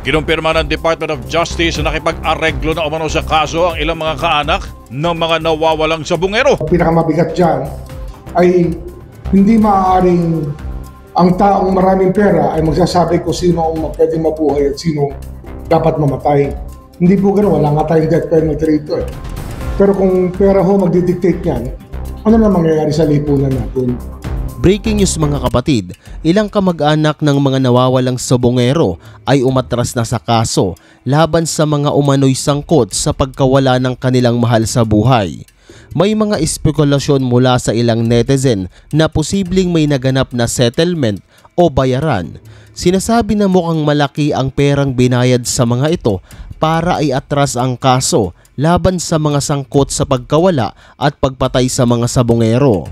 Kinumpirma ng Department of Justice na nakipag-areglo na umano sa kaso ang ilang mga kaanak ng mga nawawalang sabungero. Pinakamabigat dyan ay hindi maaaring ang taong maraming pera ay magsasabi kung sino ang pwedeng mabuhay at sino dapat mamatay. Hindi po gano'n, wala nga tayong death penalty rito eh. Pero kung pera ho magdidictate niyan, ano na mangyayari sa lipunan natin? Breaking news mga kapatid, ilang kamag-anak ng mga nawawalang sabongero ay umatras na sa kaso laban sa mga umano'y sangkot sa pagkawala ng kanilang mahal sa buhay. May mga espekulasyon mula sa ilang netizen na posibleng may naganap na settlement o bayaran. Sinasabi na mukhang malaki ang perang binayad sa mga ito para iatras ang kaso laban sa mga sangkot sa pagkawala at pagpatay sa mga sabongero.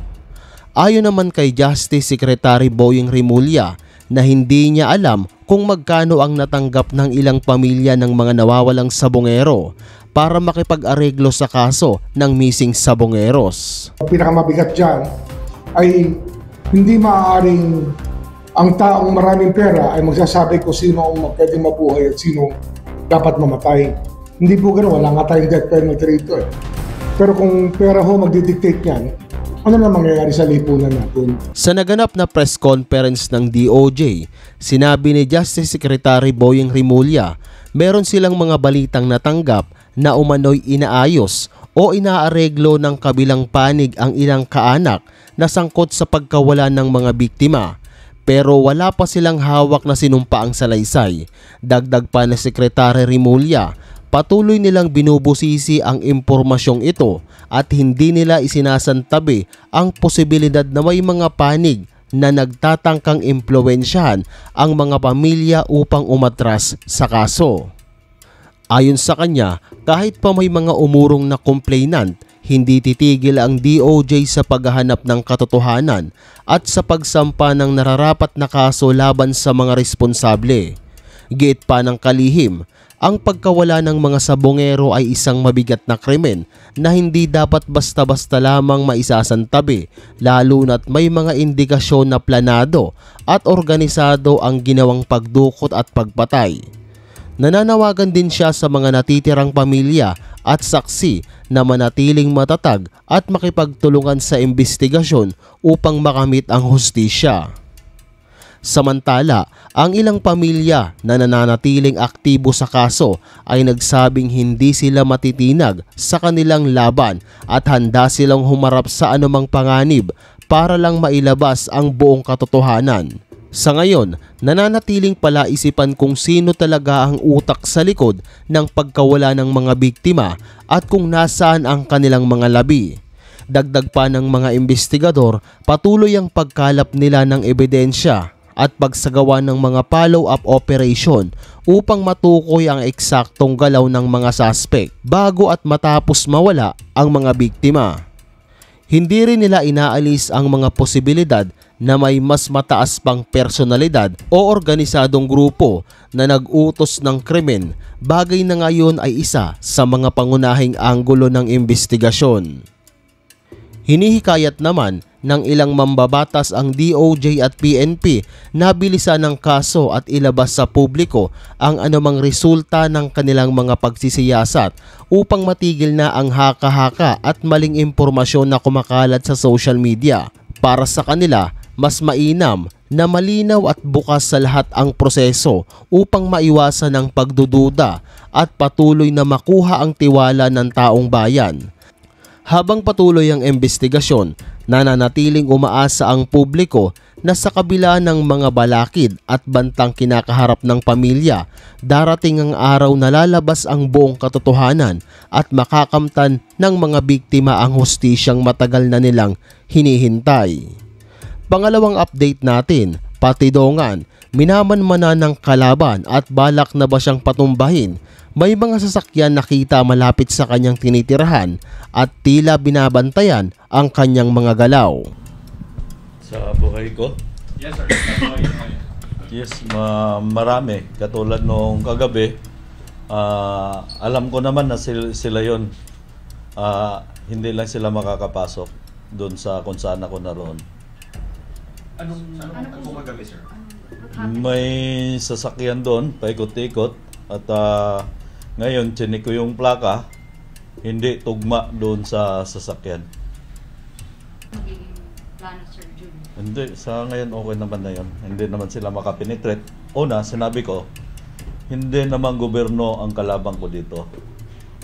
Ayon naman kay Justice Secretary Boying Rimulya na hindi niya alam kung magkano ang natanggap ng ilang pamilya ng mga nawawalang sabongero para makipag-areglo sa kaso ng missing sabongeros. Pinakamabigat dyan ay hindi maaaring ang taong maraming pera ay magsasabi kung sino ang pwedeng mabuhay at sino dapat mamatay. Hindi po gano'n, wala nga tayong death penalty rito eh. Pero kung pera ho magdidictate niyan, ano na mangyayari sa lipunan natin? Sa naganap na press conference ng DOJ, sinabi ni Justice Secretary Boying Rimulya, meron silang mga balitang natanggap na umano'y inaayos o inaareglo ng kabilang panig ang ilang kaanak na sangkot sa pagkawala ng mga biktima. Pero wala pa silang hawak na sinumpaang salaysay. Dagdag pa ni Secretary Rimulya, patuloy nilang binubusisi ang impormasyong ito at hindi nila isinasantabi ang posibilidad na may mga panig na nagtatangkang impluwensyahan ang mga pamilya upang umatras sa kaso. Ayon sa kanya, kahit pa may mga umurong na complainant, hindi titigil ang DOJ sa paghahanap ng katotohanan at sa pagsampa ng nararapat na kaso laban sa mga responsable. Giit pa ng kalihim, ang pagkawala ng mga sabongero ay isang mabigat na krimen na hindi dapat basta-basta lamang maisasantabi, lalo na't may mga indikasyon na planado at organisado ang ginawang pagdukot at pagpatay. Nananawagan din siya sa mga natitirang pamilya at saksi na manatiling matatag at makipagtulungan sa imbestigasyon upang makamit ang hustisya. Samantala, ang ilang pamilya na nananatiling aktibo sa kaso ay nagsabing hindi sila matitinag sa kanilang laban at handa silang humarap sa anumang panganib para lang mailabas ang buong katotohanan. Sa ngayon, nananatiling palaisipan kung sino talaga ang utak sa likod ng pagkawala ng mga biktima at kung nasaan ang kanilang mga labi. Dagdag pa ng mga investigador, patuloy ang pagkalap nila ng ebidensya at pagsagawa ng mga follow-up operation upang matukoy ang eksaktong galaw ng mga suspect bago at matapos mawala ang mga biktima. Hindi rin nila inaalis ang mga posibilidad na may mas mataas pang personalidad o organisadong grupo na nag-utos ng krimen, bagay na ngayon ay isa sa mga pangunahing anggulo ng investigasyon. Hinihikayat naman ng ilang mambabatas ang DOJ at PNP na bilisan ng kaso at ilabas sa publiko ang anumang resulta ng kanilang mga pagsisiyasat upang matigil na ang haka-haka at maling impormasyon na kumakalat sa social media. Para sa kanila, mas mainam na malinaw at bukas sa lahat ang proseso upang maiwasan ang pagdududa at patuloy na makuha ang tiwala ng taong bayan. Habang patuloy ang investigasyon, nananatiling umaasa ang publiko na sa kabila ng mga balakid at bantang kinakaharap ng pamilya, darating ang araw na lalabas ang buong katotohanan at makakamtan ng mga biktima ang hustisyang matagal na nilang hinihintay. Pangalawang update natin, patidongan, minamanmana ng kalaban at balak na ba siyang patumbahin. May mga sasakyan nakita malapit sa kanyang tinitirahan at tila binabantayan ang kanyang mga galaw. Sa buhay ko? Yes, sir. Yes, marami. Katulad nung kagabi, alam ko naman na sila yon. Hindi lang sila makakapasok doon sa kung saan ako naroon. Anong kagabi, sir? May sasakyan doon, paikot-ikot. At ngayon, chinik ko yung plaka, hindi tugma doon sa sasakyan. Magiging plano, Sir Jude? Hindi, sa ngayon okay naman na yun. Hindi naman sila makapenetrate. Una, sinabi ko, hindi naman gobyerno ang kalabang ko dito.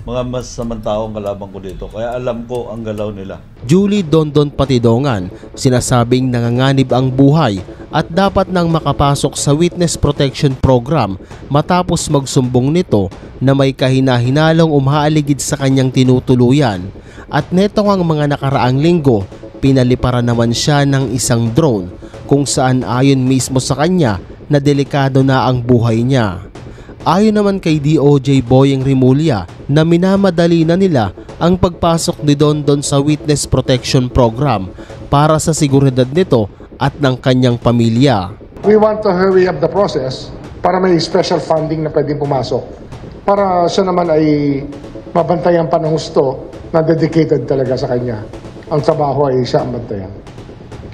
Mga mas samantao ang kalabang ko dito. Kaya alam ko ang galaw nila. Julie Dondon Patidongan, sinasabing nanganganib ang buhay at dapat nang makapasok sa Witness Protection Program matapos magsumbong nito na may kahina-hinalong umaaligid sa kanyang tinutuluyan. At neto ang mga nakaraang linggo, pinaliparan naman siya ng isang drone kung saan ayon mismo sa kanya na delikado na ang buhay niya. Ayon naman kay DOJ Boyeng Rimulya na minamadali na nila ang pagpasok ni Dondon sa Witness Protection Program para sa seguridad nito at ng kanyang pamilya. We want to hurry up the process para may special funding na pwedeng pumasok. Para siya naman ay mabantayan pa ng husto na dedicated talaga sa kanya. Ang trabaho ay siya ang bantayan.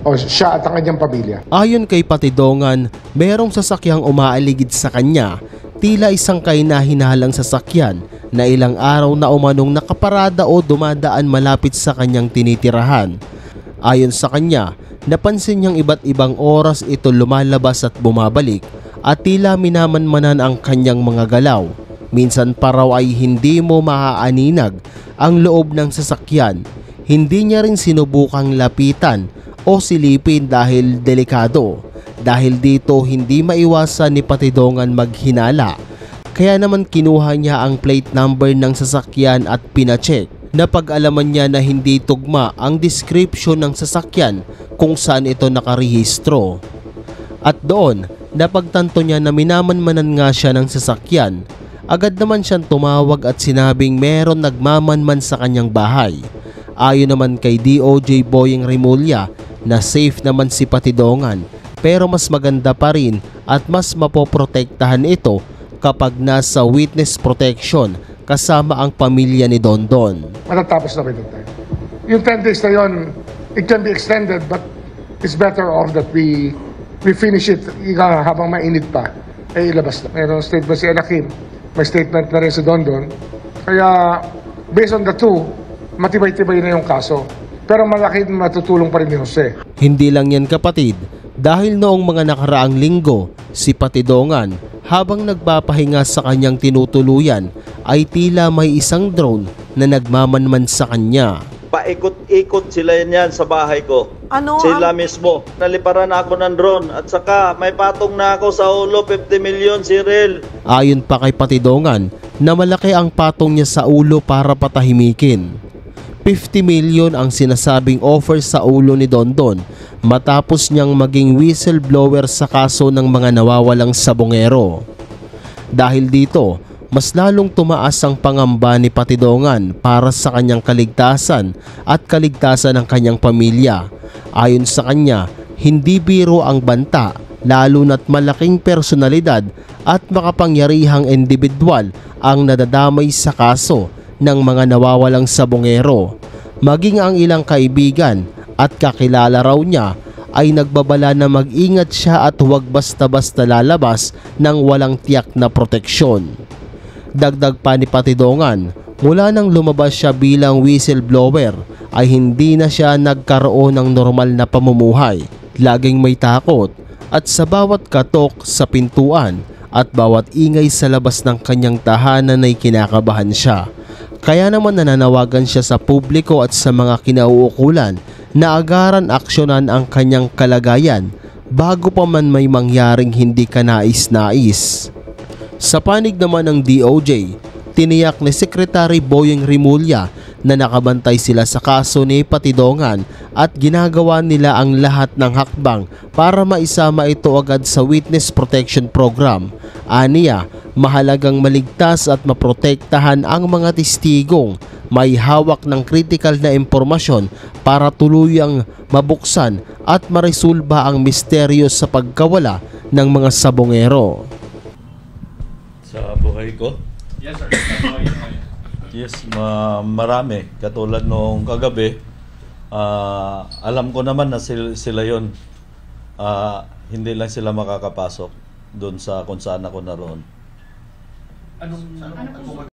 O siya at ang kanyang pamilya. Ayon kay Patidongan, merong sasakyang umaaligid sa kanya, tila isang kahina-hinalang sasakyan na ilang araw na umanong nakaparada o dumadaan malapit sa kanyang tinitirahan. Ayon sa kanya, napansin niyang iba't ibang oras ito lumalabas at bumabalik at tila minamanmanan ang kanyang mga galaw. Minsan pa raw ay hindi mo maaaninag ang loob ng sasakyan. Hindi niya rin sinubukang lapitan o silipin dahil delikado. Dahil dito hindi maiwasan ni Patidongan maghinala. Kaya naman kinuha niya ang plate number ng sasakyan at pinacheck. Napag-alaman niya na hindi tugma ang description ng sasakyan kung saan ito nakarehistro. At doon, napagtanto niya na minamanmanan nga siya ng sasakyan. Agad naman siyang tumawag at sinabing meron nagmamanman sa kanyang bahay. Ayon naman kay DOJ Boyeng Rimulya na safe naman si Patidongan, pero mas maganda pa rin at mas mapoprotektahan ito kapag nasa witness protection kasama ang pamilya ni Dondon. Matatapos na rin tayo. Yung 10 days na yun, it can be extended but it's better off that we finish it habang mainit pa, ay ilabas na. Mayroong statement si Anakim, may statement na rin si Dondon. Kaya based on the two, matibay-tibay na yung kaso. Pero malaki matutulong pa rin ni Jose. Hindi lang yan kapatid, dahil noong mga nakaraang linggo, si Patidongan habang nagpapahinga sa kanyang tinutuluyan ay tila may isang drone na nagmamanman sa kanya. Paikot-ikot sila yan sa bahay ko. Ano Sila mismo. Naliparan ako ng drone at saka may patong na ako sa ulo, 50 million, Cyril. Ayon pa kay Patidongan na malaki ang patong niya sa ulo para patahimikin. 50 million ang sinasabing offer sa ulo ni Dondon matapos niyang maging whistleblower sa kaso ng mga nawawalang sabongero. Dahil dito, mas lalong tumaas ang pangamba ni Patidongan para sa kanyang kaligtasan at kaligtasan ng kanyang pamilya. Ayon sa kanya, hindi biro ang banta, lalo na't malaking personalidad at makapangyarihang individual ang nadadamay sa kaso ng mga nawawalang sabongero. Maging ang ilang kaibigan at kakilala raw niya ay nagbabala na mag-ingat siya at huwag basta-basta lalabas ng walang tiyak na proteksyon. Dagdag pa ni Patidongan, mula nang lumabas siya bilang whistleblower ay hindi na siya nagkaroon ng normal na pamumuhay. Laging may takot at sa bawat katok sa pintuan at bawat ingay sa labas ng kanyang tahanan ay kinakabahan siya. Kaya naman nananawagan siya sa publiko at sa mga kinauukulan na agaran aksyonan ang kanyang kalagayan bago pa man may mangyaring hindi kanais-nais. Sa panig naman ng DOJ, tiniyak ni Secretary Boyeng Rimulya na nakabantay sila sa kaso ni Patidongan at ginagawa nila ang lahat ng hakbang para maisama ito agad sa Witness Protection Program. Aniya, mahalagang maligtas at maprotektahan ang mga testigong may hawak ng critical na impormasyon para tuluyang mabuksan at maresolba ang misteryo sa pagkawala ng mga sabongero. Sa buhay ko? Yes, sir. Yes, marami. Katulad nung kagabi, alam ko naman na sila yon. hindi lang sila makakapasok doon sa kung saan ako naroon. Ano po